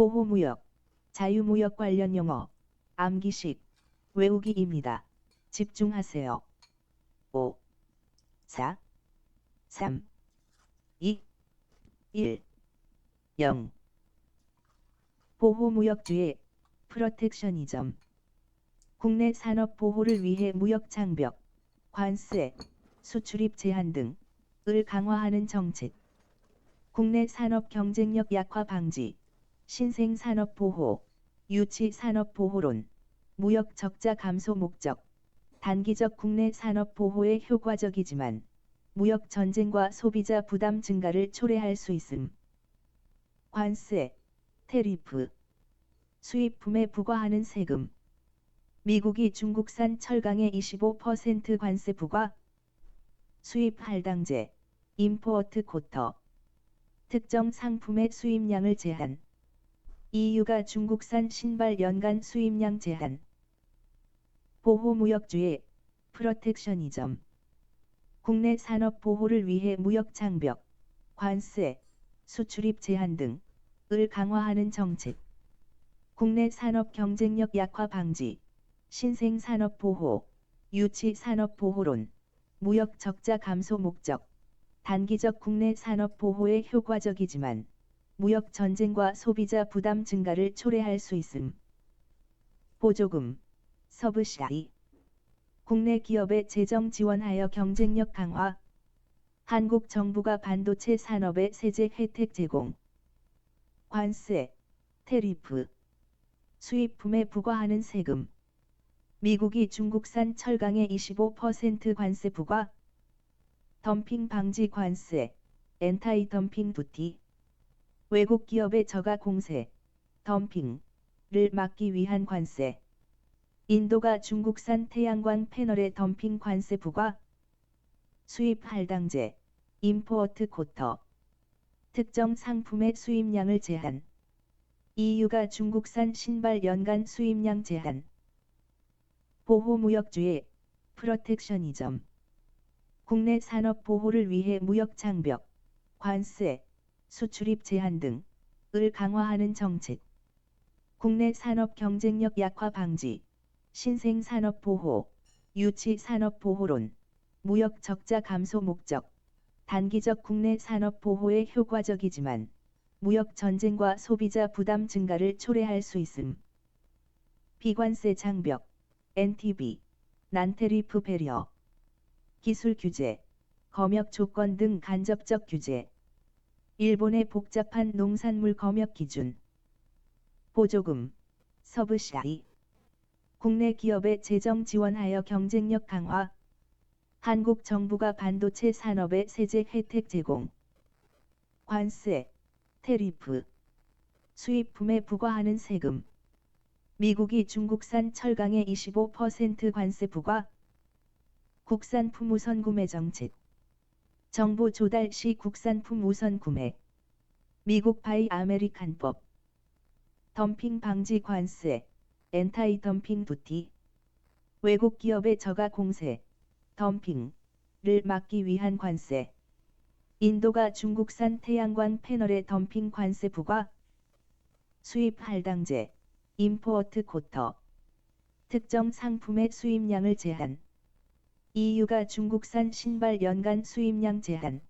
보호무역, 자유무역 관련 용어, 암기식, 외우기입니다. 집중하세요. 5, 4, 3, 2, 1, 0. 보호무역주의, 프로텍셔니즘. 국내 산업 보호를 위해 무역 장벽, 관세, 수출입 제한 등을 강화하는 정책. 국내 산업 경쟁력 약화 방지, 신생 산업 보호, 유치 산업 보호론, 무역 적자 감소 목적. 단기적 국내 산업 보호에 효과적이지만 무역 전쟁과 소비자 부담 증가를 초래할 수 있음. 관세, 테리프, 수입품에 부과하는 세금. 미국이 중국산 철강에 25% 관세 부과. 수입 할당제, 임포어트 쿼터. 특정 상품의 수입량을 제한. EU가 중국산 신발 연간 수입량 제한. 보호무역주의, 프로텍셔니즘. 국내 산업 보호를 위해 무역 장벽, 관세, 수출입 제한 등을 강화하는 정책. 국내 산업 경쟁력 약화 방지, 신생 산업 보호, 유치 산업 보호론, 무역 적자 감소 목적. 단기적 국내 산업 보호에 효과적이지만 무역 전쟁과 소비자 부담 증가를 초래할 수 있음. 보조금, 서브시디. 국내 기업에 재정 지원하여 경쟁력 강화. 한국 정부가 반도체 산업에 세제 혜택 제공. 관세, 테리프. 수입품에 부과하는 세금. 미국이 중국산 철강에 25% 관세 부과. 덤핑 방지 관세, 엔타이 덤핑 두티. 외국 기업의 저가 공세, 덤핑을 막기 위한 관세. 인도가 중국산 태양광 패널에 덤핑 관세 부과. 수입 할당제, 임포어트 쿼터. 특정 상품의 수입량을 제한. EU가 중국산 신발 연간 수입량 제한. 보호무역주의, 프로텍셔니즘. 국내 산업 보호를 위해 무역 장벽, 관세, 수출입 제한 등을 강화하는 정책. 국내 산업 경쟁력 약화 방지, 신생 산업 보호, 유치 산업 보호론, 무역 적자 감소 목적. 단기적 국내 산업 보호에 효과적이지만 무역 전쟁과 소비자 부담 증가를 초래할 수 있음. 비관세 장벽, NTB, 난테리프 배려. 기술 규제, 검역 조건 등 간접적 규제. 일본의 복잡한 농산물 검역 기준. 보조금, 서브시디. 국내 기업에 재정 지원하여 경쟁력 강화. 한국 정부가 반도체 산업에 세제 혜택 제공. 관세, 테리프. 수입품에 부과하는 세금. 미국이 중국산 철강에 25% 관세 부과. 국산품 우선 구매 정책. 정부 조달 시 국산품 우선 구매. 미국 바이 아메리칸법. 덤핑 방지 관세, 엔타이 덤핑 두티. 외국 기업의 저가 공세, 덤핑을 막기 위한 관세. 인도가 중국산 태양광 패널에 덤핑 관세 부과. 수입 할당제, 임포어트 쿼터. 특정 상품의 수입량을 제한. EU가 중국산 신발 연간 수입량 제한.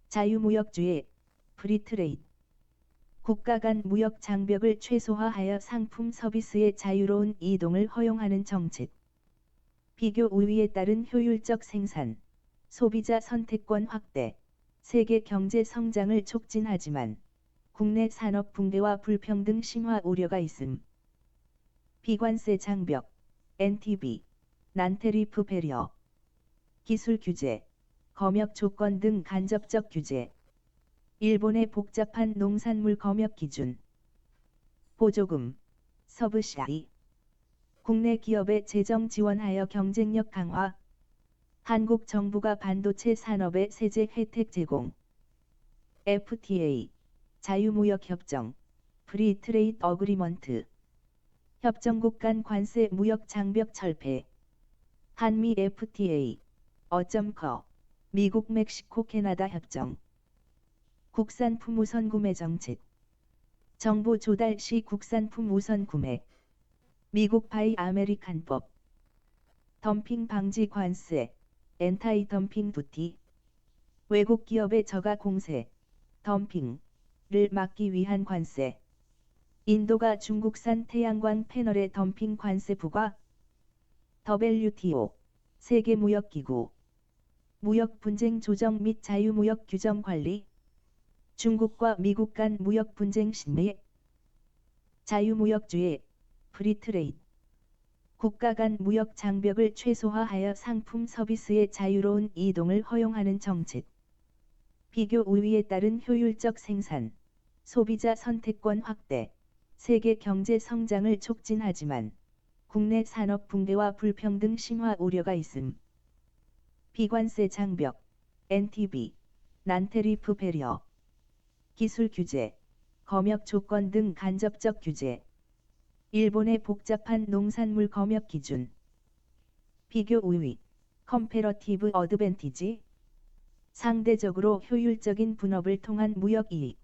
자유무역주의, 프리트레이드. 국가 간 무역 장벽을 최소화하여 상품 서비스의 자유로운 이동을 허용하는 정책. 비교 우위에 따른 효율적 생산, 소비자 선택권 확대, 세계 경제 성장을 촉진하지만 국내 산업 붕괴와 불평등 심화 우려가 있음. 비관세 장벽, NTB, 난테리프 배려. 기술 규제, 검역 조건 등 간접적 규제. 일본의 복잡한 농산물 검역 기준. 보조금, 서브시디. 국내 기업에 재정 지원하여 경쟁력 강화. 한국 정부가 반도체 산업에 세제 혜택 제공. FTA, 자유무역협정, 프리트레이드 어그리먼트. 협정국 간 관세 무역 장벽 철폐. 한미 FTA, 어점커, 미국 멕시코 캐나다 협정. 국산품 우선 구매 정책. 정보 조달 시 국산품 우선 구매. 미국 바이 아메리칸법. 덤핑 방지 관세. 엔타이 덤핑 두티. 외국 기업의 저가 공세, 덤핑을 막기 위한 관세. 인도가 중국산 태양광 패널의 덤핑 관세 부과. WTO, 세계무역기구. 무역 분쟁 조정 및 자유무역 규정 관리. 중국과 미국 간 무역 분쟁 심리. 자유무역주의, 프리트레이드. 국가 간 무역 장벽을 최소화하여 상품 서비스의 자유로운 이동을 허용하는 정책. 비교 우위에 따른 효율적 생산, 소비자 선택권 확대, 세계 경제 성장을 촉진하지만 국내 산업 붕괴와 불평등 심화 우려가 있음. 비관세 장벽, NTB, 난테리프 배려. 기술 규제, 검역 조건 등 간접적 규제. 일본의 복잡한 농산물 검역 기준. 비교 우위, 컴패러티브 어드밴티지. 상대적으로 효율적인 분업을 통한 무역 이익.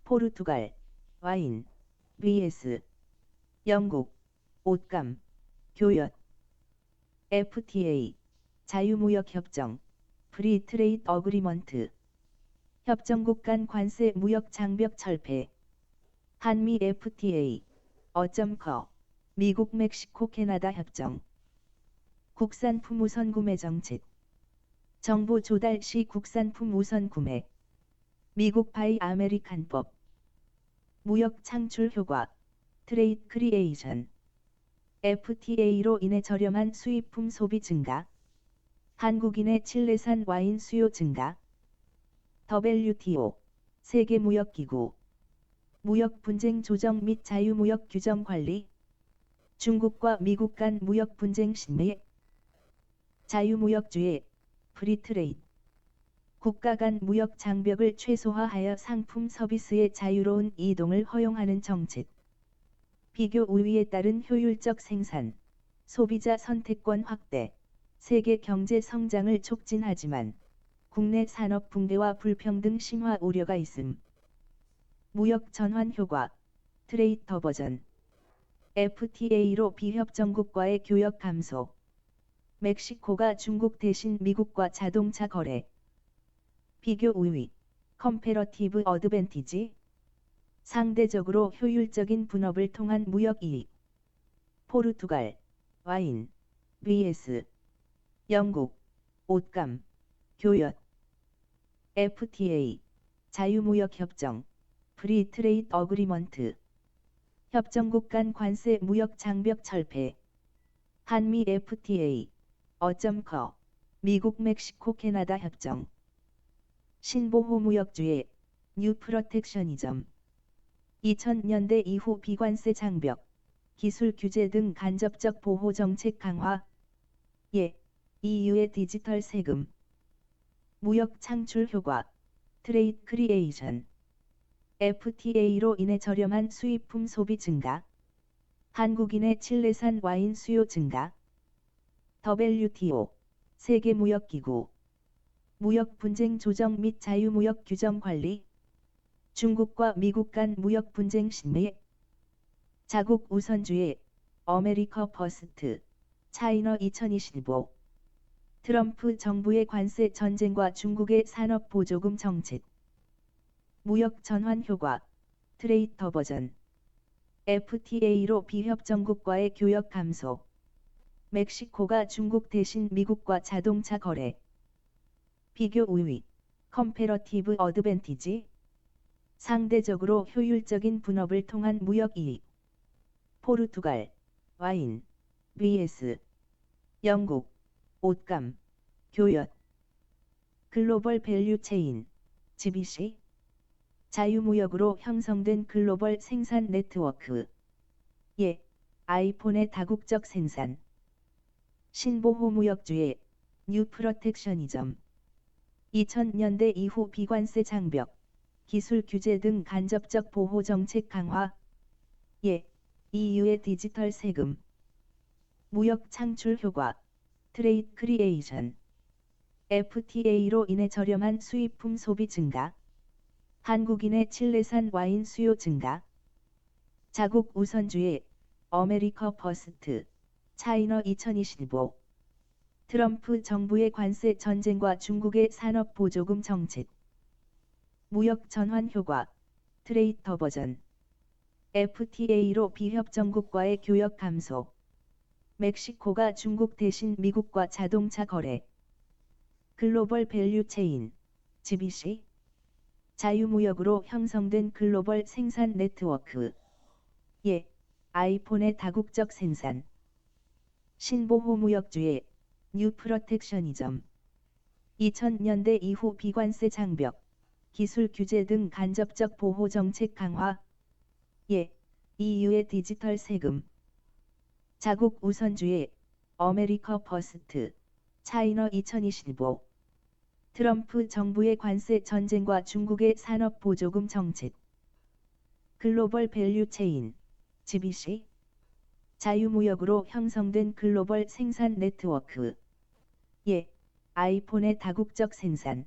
포르투갈, 와인, vs. 영국, 옷감, 교역. FTA, 자유무역협정, 프리트레이드 어그리먼트. 협정국 간 관세 무역 장벽 철폐. 한미 FTA, 어점커, 미국 멕시코 캐나다 협정. 국산품 우선 구매 정책. 정보 조달 시 국산품 우선 구매. 미국 바이 아메리칸법. 무역 창출 효과, 트레이드 크리에이션. FTA로 인해 저렴한 수입품 소비 증가. 한국인의 칠레산 와인 수요 증가. WTO, 세계무역기구. 무역 분쟁 조정 및 자유무역 규정 관리. 중국과 미국 간 무역 분쟁 심리. 자유무역주의, 프리트레이드. 국가 간 무역 장벽을 최소화하여 상품 서비스의 자유로운 이동을 허용하는 정책. 비교 우위에 따른 효율적 생산, 소비자 선택권 확대, 세계 경제 성장을 촉진하지만 국내 산업 붕괴와 불평등 심화 우려가 있음. 무역 전환 효과, 트레이드 더버전. FTA로 비협정국과의 교역 감소. 멕시코가 중국 대신 미국과 자동차 거래. 비교 우위, 컴패러티브 어드밴티지. 상대적으로 효율적인 분업을 통한 무역 이익. 포르투갈, 와인, vs. 영국, 옷감, 교역. FTA, 자유무역협정, 프리트레이드 어그리먼트. 협정국 간 관세 무역 장벽 철폐. 한미 FTA, 어점커, 미국 멕시코 캐나다 협정. 신보호 무역주의, 뉴 프로텍셔니즘. 2000년대 이후 비관세 장벽, 기술 규제 등 간접적 보호 정책 강화. EU의 디지털 세금. 무역 창출 효과, 트레이드 크리에이션. FTA로 인해 저렴한 수입품 소비 증가. 한국인의 칠레산 와인 수요 증가. WTO, 세계무역기구. 무역 분쟁 조정 및 자유무역 규정 관리. 중국과 미국 간 무역 분쟁 심리. 자국 우선주의, 아메리카 퍼스트, 차이나 2025. 트럼프 정부의 관세 전쟁과 중국의 산업 보조금 정책. 무역 전환 효과, 트레이드 더버전. FTA로 비협정국과의 교역 감소. 멕시코가 중국 대신 미국과 자동차 거래. 비교 우위, 컴패러티브 어드밴티지. 상대적으로 효율적인 분업을 통한 무역 이익. 포르투갈, 와인, vs. 영국, 옷감, 교역. 글로벌 밸류 체인, GBC. 자유무역으로 형성된 글로벌 생산 네트워크. 아이폰의 다국적 생산. 신보호 무역주의, 뉴 프로텍셔니즘. 2000년대 이후 비관세 장벽, 기술 규제 등 간접적 보호 정책 강화. EU의 디지털 세금. 무역 창출 효과, 트레이드 크리에이션. FTA로 인해 저렴한 수입품 소비 증가. 한국인의 칠레산 와인 수요 증가. 자국 우선주의 아메리카 퍼스트 차이너 2025 트럼프 정부의 관세 전쟁과 중국의 산업 보조금 정책 무역 전환 효과 트레이더 버전 FTA로 비협정국과의 교역 감소 멕시코가 중국 대신 미국과 자동차 거래 글로벌 밸류 체인 GBC 자유무역으로 형성된 글로벌 생산 네트워크 예, 아이폰의 다국적 생산 신보호무역주의 뉴 프로텍셔니즘 2000년대 이후 비관세 장벽 기술 규제 등 간접적 보호 정책 강화 예, EU의 디지털 세금 자국 우선주의 아메리카 퍼스트 차이너 2025 트럼프 정부의 관세 전쟁과 중국의 산업 보조금 정책 글로벌 밸류 체인 GBC 자유무역으로 형성된 글로벌 생산 네트워크 예, 아이폰의 다국적 생산